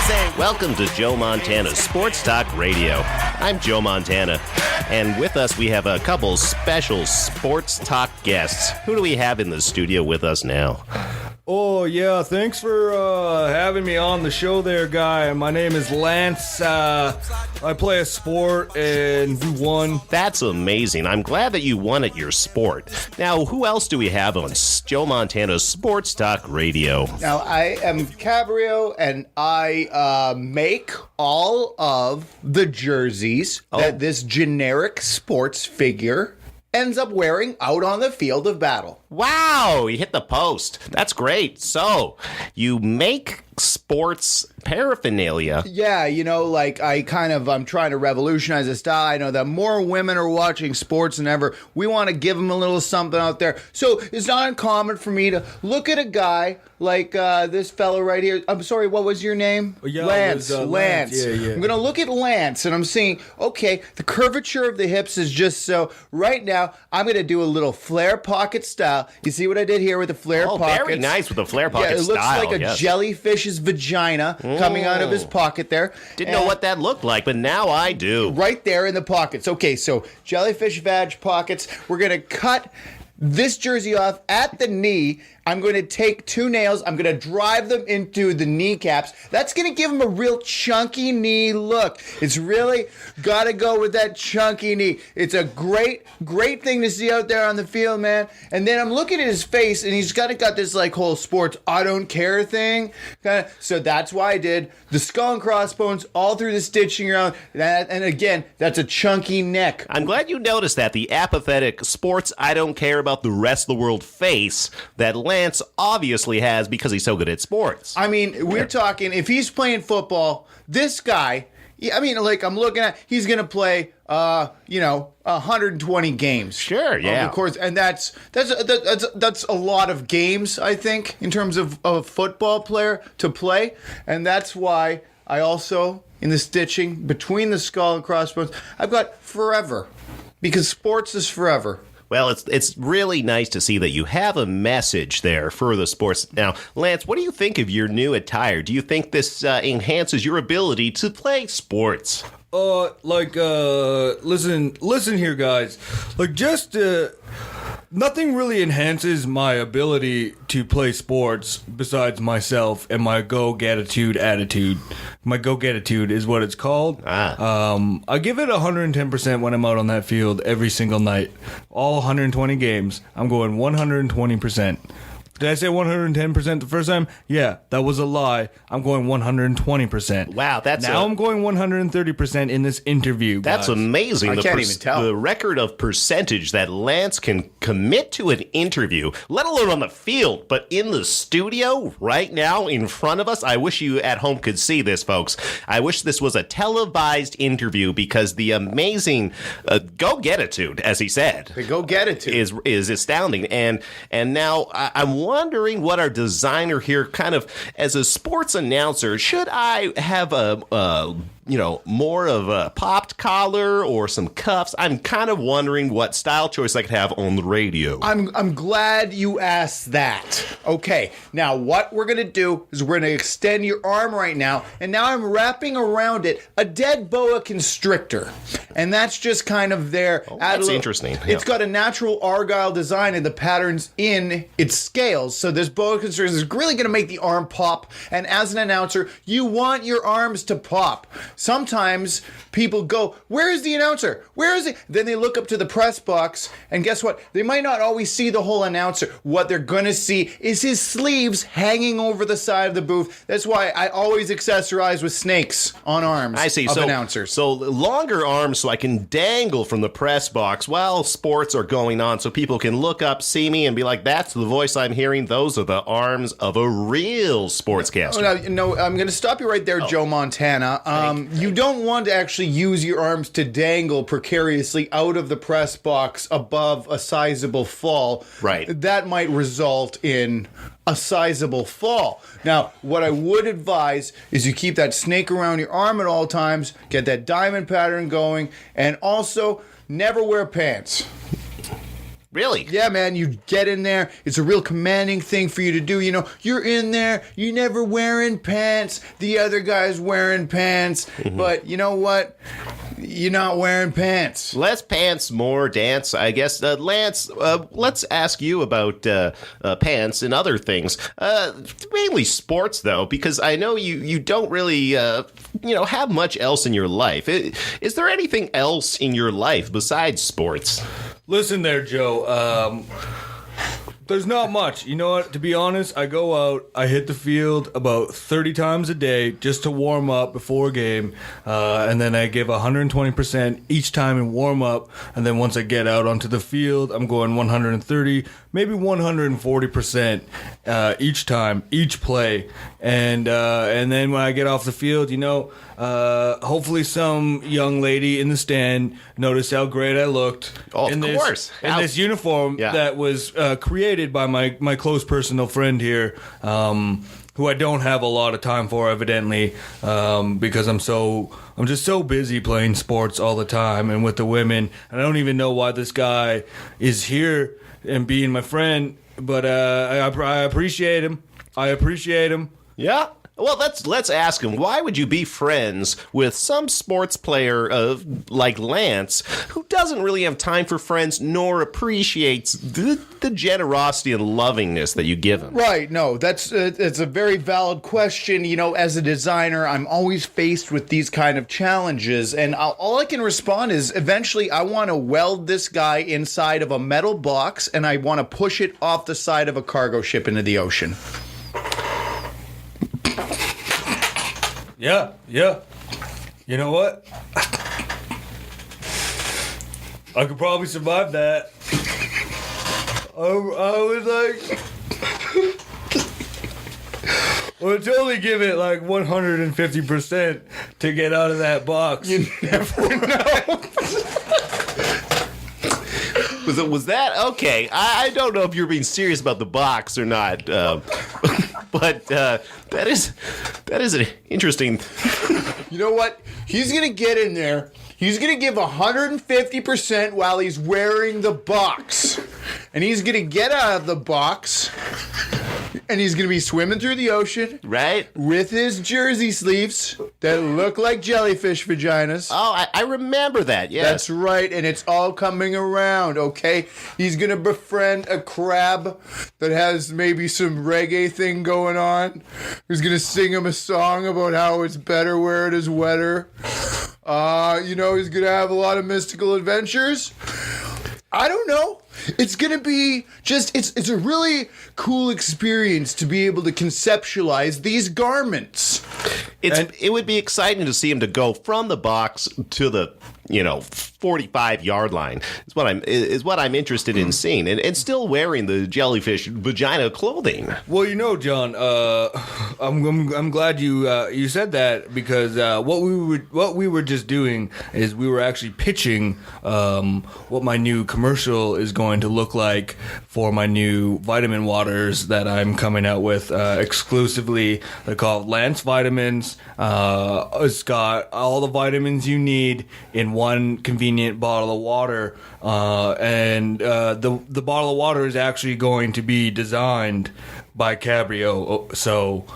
Welcome to Joe Montana's Sports Talk Radio. I'm Joe Montana, and with us we have a couple special Sports Talk guests. Who do we have in the studio with us now? Oh, yeah, thanks for having me on the show there, guy. My name is Lance. I play a sport, and we won. That's amazing. I'm glad that you won at your sport. Now, who else do we have on Joe Montana's Sports Talk Radio? Now, I am Cabreal, and I make all of the jerseys that this generic sports figure ends up wearing out on the field of battle. Wow, you hit the post. That's great. So, you make sports paraphernalia. Yeah, you know, like I'm trying to revolutionize the style. I know that more women are watching sports than ever. We want to give them a little something out there. So it's not uncommon for me to look at a guy like this fellow right here. I'm sorry, what was your name? Yeah, Lance. it was, Lance. Yeah. I'm going to look at Lance and I'm seeing, okay, the curvature of the hips is just so. Right now, I'm going to do a little flare pocket style. You see what I did here with the flare pockets? Very nice with the flare pocket it looks style. like a jellyfish's vagina coming out of his pocket there. Didn't know what that looked like, but now I do. Right there in the pockets. Okay, so jellyfish vag pockets. We're going to cut this jersey off at the knee. I'm going to take two nails. I'm going to drive them into the kneecaps. That's going to give him a real chunky knee look. It's really got to go with that chunky knee. It's a great thing to see out there on the field, man. And then I'm looking at his face, and he's got this like whole sports I don't care thing. So that's why I did the skull and crossbones all through the stitching around. And again, that's a chunky neck. I'm glad you noticed that. The apathetic sports I don't care about the rest of the world face that Lance obviously has because he's so good at sports. I mean, we're talking, if he's playing football, this guy, I mean, like I'm looking at, he's going to play, 120 games. Sure, yeah. Of course, and that's a lot of games, I think, in terms of a football player to play. And that's why I also, in the stitching between the skull and crossbones, I've got forever. Because sports is forever. Well, it's really nice to see that you have a message there for the sports. Now, Lance, what do you think of your new attire? Do you think this enhances your ability to play sports? Listen here, guys. Like, just, nothing really enhances my ability to play sports besides myself and my go-get-attitude attitude. My go-get-attitude is what it's called. I give it 110% when I'm out on that field every single night. All 120 games, I'm going 120%. Did I say 110% the first time? Yeah, that was a lie. I'm going 120%. Wow, I'm going 130% in this interview, guys. That's amazing. I can't even tell. The record of percentage that Lance can commit to an interview, let alone on the field, but in the studio right now in front of us. I wish you at home could see this, folks. I wish this was a televised interview because the amazing go-get-attitude, as he said. The go-get-attitude. Is astounding. And now I'm wondering what our designer here kind of, as a sports announcer, should I have more of a popped collar or some cuffs? I'm kind of wondering what style choice I could have on the radio. I'm glad you asked that. Okay, now what we're going to do is we're going to extend your arm right now, and now I'm wrapping around it a dead boa constrictor. And that's just kind of there. That's interesting. It's got a natural argyle design and the patterns in its scales. So this boa constrictor is really going to make the arm pop. And as an announcer, you want your arms to pop. Sometimes people go, where is the announcer? Where is he? Then they look up to the press box, and guess what? They might not always see the whole announcer. What they're going to see is his sleeves hanging over the side of the booth. That's why I always accessorize with snakes on arms of announcers. So longer arms so I can dangle from the press box while sports are going on so people can look up, see me, and be like, that's the voice I'm hearing. Those are the arms of a real sportscaster. No, I'm going to stop you right there, Joe Montana. You don't want to actually use your arms to dangle precariously out of the press box above a sizable fall. Right. That might result in a sizable fall. Now, what I would advise is you keep that snake around your arm at all times, get that diamond pattern going, and also never wear pants. Really? Yeah, man, you get in there. It's a real commanding thing for you to do. You know, you're in there. You never wearing pants. The other guy's wearing pants. But you know what? You're not wearing pants. Less pants, more dance, I guess. Lance, let's ask you about pants and other things. Mainly sports, though, because I know you don't really, have much else in your life. Is there anything else in your life besides sports? Listen there, Joe. There's not much. You know what? To be honest, I go out, I hit the field about 30 times a day just to warm up before a game, and then I give 120% each time in warm up, and then once I get out onto the field, I'm going 130, maybe 140% each time, each play, and then when I get off the field, hopefully some young lady in the stand noticed how great I looked. Oh, of course. In this uniform that was created by my close personal friend here, who I don't have a lot of time for, evidently, because I'm just so busy playing sports all the time and with the women. And I don't even know why this guy is here and being my friend, but I appreciate him. Yeah. Well, let's ask him. Why would you be friends with some sports player like Lance, who doesn't really have time for friends nor appreciates the generosity and lovingness that you give him? Right. No, it's a very valid question. You know, as a designer, I'm always faced with these kind of challenges, and all I can respond is eventually I want to weld this guy inside of a metal box, and I want to push it off the side of a cargo ship into the ocean. Yeah. You know what? I could probably survive that. I was like, I would totally give it like 150% to get out of that box. You never know. Was that okay? I don't know if you're being serious about the box or not, but that is an interesting. You know what? He's gonna get in there. He's gonna give 150% while he's wearing the box, and he's gonna get out of the box. And he's going to be swimming through the ocean. Right. With his jersey sleeves that look like jellyfish vaginas. Oh, I remember that, yes. That's right, and it's all coming around, okay? He's going to befriend a crab that has maybe some reggae thing going on. He's going to sing him a song about how it's better where it is wetter. He's going to have a lot of mystical adventures. I don't know. It's going to be it's a really cool experience to be able to conceptualize these garments. It would be exciting to see him to go from the box to the 45-yard line is what I'm interested in seeing, and still wearing the jellyfish vagina clothing. Well, John, I'm glad you said that, because what we were just doing is we were actually pitching what my new commercial is going to look like for my new vitamin waters that I'm coming out with exclusively. They're called Lance Vitamins. It's got all the vitamins you need in one convenient bottle of water, and the bottle of water is actually going to be designed by Cabreal. So,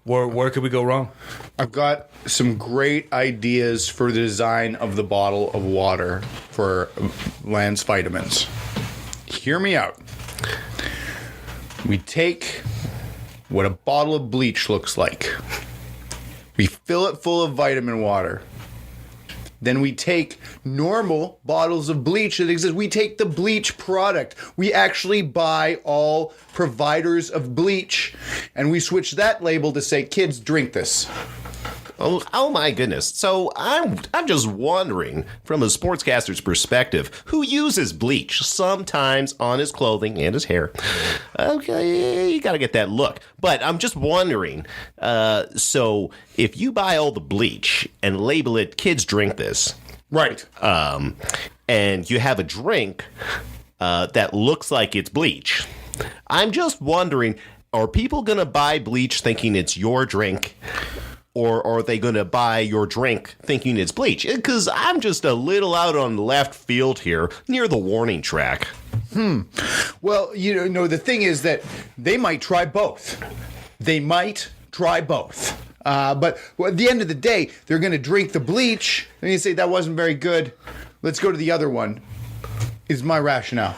where could we go wrong? I've got some great ideas for the design of the bottle of water for Lance Vitamins. Hear me out. We take what a bottle of bleach looks like. We fill it full of vitamin water. Then we take normal bottles of bleach that exist. We take the bleach product. We actually buy all providers of bleach, and we switch that label to say, kids, drink this. Oh my goodness. So I'm just wondering, from a sportscaster's perspective, who uses bleach sometimes on his clothing and his hair. Okay, you got to get that look. But I'm just wondering, so if you buy all the bleach and label it, kids drink this. Right. And you have a drink that looks like it's bleach. I'm just wondering, are people going to buy bleach thinking it's your drink? or are they going to buy your drink thinking it's bleach? Because I'm just a little out on the left field here near the warning track. Well, the thing is that they might try both. But at the end of the day, they're going to drink the bleach. And you say that wasn't very good. Let's go to the other one. Is my rationale.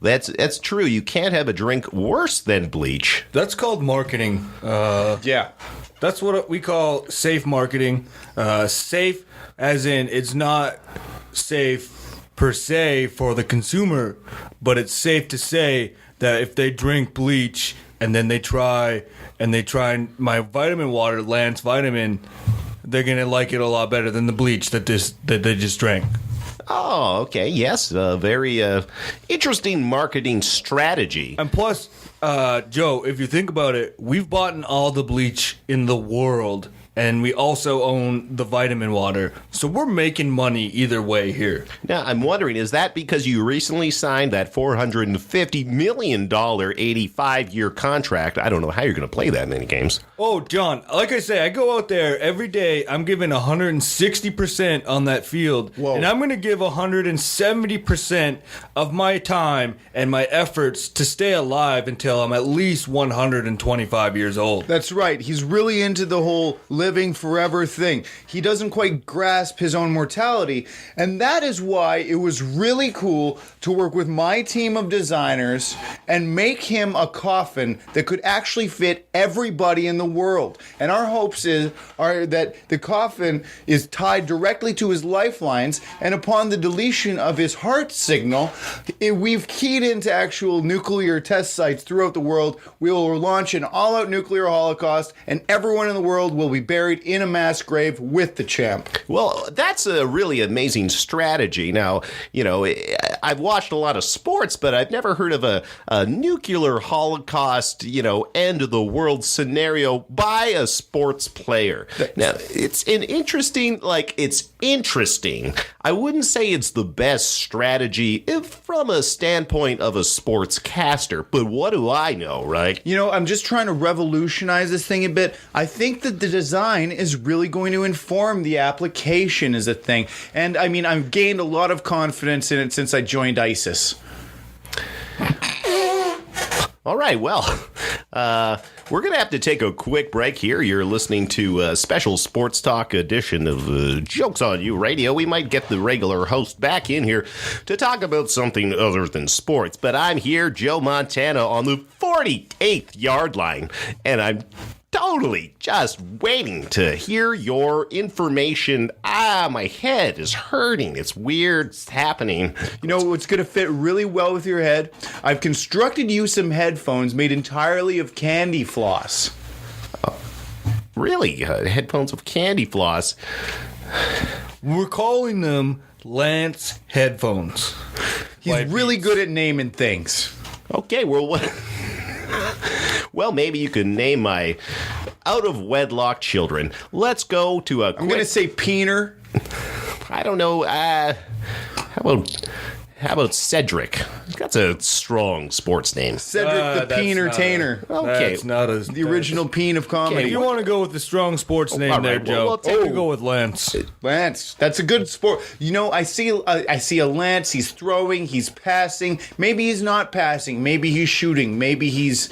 That's true. You can't have a drink worse than bleach. That's called marketing. Yeah. That's what we call safe marketing. Safe as in it's not safe per se for the consumer, but it's safe to say that if they drink bleach and then they try my vitamin water, Lance Vitamin, they're going to like it a lot better than the bleach that they just drank. Oh, okay. Yes. Very interesting marketing strategy. And plus, Joe, if you think about it, we've bought all the bleach in the world, and we also own the vitamin water. So we're making money either way here. Now, I'm wondering, is that because you recently signed that $450 million 85-year contract? I don't know how you're going to play that many games. Oh, John, like I say, I go out there every day. I'm giving 160% on that field. Whoa. And I'm going to give 170% of my time and my efforts to stay alive until I'm at least 125 years old. That's right. He's really into the whole living forever thing. He doesn't quite grasp his own mortality. And that is why it was really cool to work with my team of designers and make him a coffin that could actually fit everybody in the world. And our hopes are that the coffin is tied directly to his lifelines, and upon the deletion of his heart signal, we've keyed into actual nuclear test sites throughout the world. We will launch an all-out nuclear holocaust, and everyone in the world will be buried in a mass grave with the champ. Well, that's a really amazing strategy. Now, I've watched a lot of sports, but I've never heard of a nuclear holocaust, end of the world scenario by a sports player. Now, it's interesting. I wouldn't say it's the best strategy from a standpoint of a sportscaster, but what do I know, right? I'm just trying to revolutionize this thing a bit. I think that the design is really going to inform the application as a thing. And I mean, I've gained a lot of confidence in it since I joined ISIS. All right, well, we're going to have to take a quick break here. You're listening to a special sports talk edition of Jokes on You Radio. We might get the regular host back in here to talk about something other than sports. But I'm here, Joe Montana, on the 48th yard line, and I'm totally just waiting to hear your information. My head is hurting. It's weird. It's happening. What's going to fit really well with your head? I've constructed you some headphones made entirely of candy floss. Really? Headphones of candy floss? We're calling them Lance headphones. He's really good at naming things. Okay, well, what? Well, maybe you can name my out-of-wedlock children. Let's go to a quick... I'm going to say Peener. I don't know. How about Cedric? That's a strong sports name. Cedric the Peener-tainer. Okay. That's not the original Peen of comedy. If you want to go with the strong sports name there, Joe, we'll go with Lance. Lance, that's a good sport. I see a Lance. He's throwing. He's passing. Maybe he's not passing. Maybe he's shooting. Maybe he's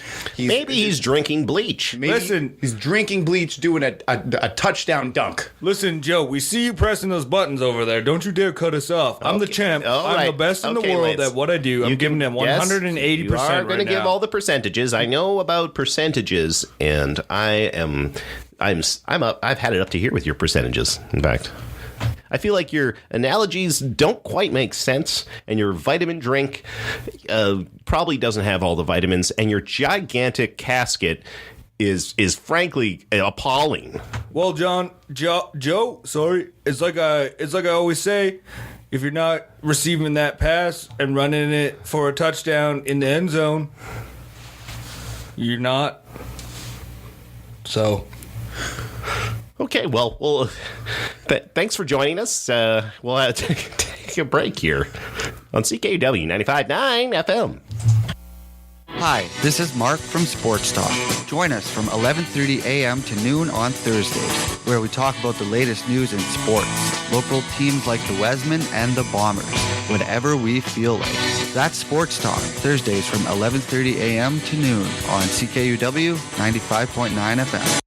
drinking bleach. Listen, he's drinking bleach, doing a touchdown dunk. Listen, Joe, we see you pressing those buttons over there. Don't you dare cut us off. I'm the champ. I'm the best in the world at what I do. I'm giving them 180%. You are going to give all the percentages. I know about percentages, and I'm up. I've had it up to here with your percentages. In fact, I feel like your analogies don't quite make sense, and your vitamin drink probably doesn't have all the vitamins, and your gigantic casket is frankly appalling. Well, Joe, sorry. It's like I always say. If you're not receiving that pass and running it for a touchdown in the end zone, you're not. So. Okay, well, thanks for joining us. We'll take a break here on CKUW 95.9 FM. Hi, this is Mark from Sports Talk. Join us from 11:30 a.m. to noon on Thursdays, where we talk about the latest news in sports, local teams like the Wesmen and the Bombers, whenever we feel like. That's Sports Talk, Thursdays from 11:30 a.m. to noon on CKUW 95.9 FM.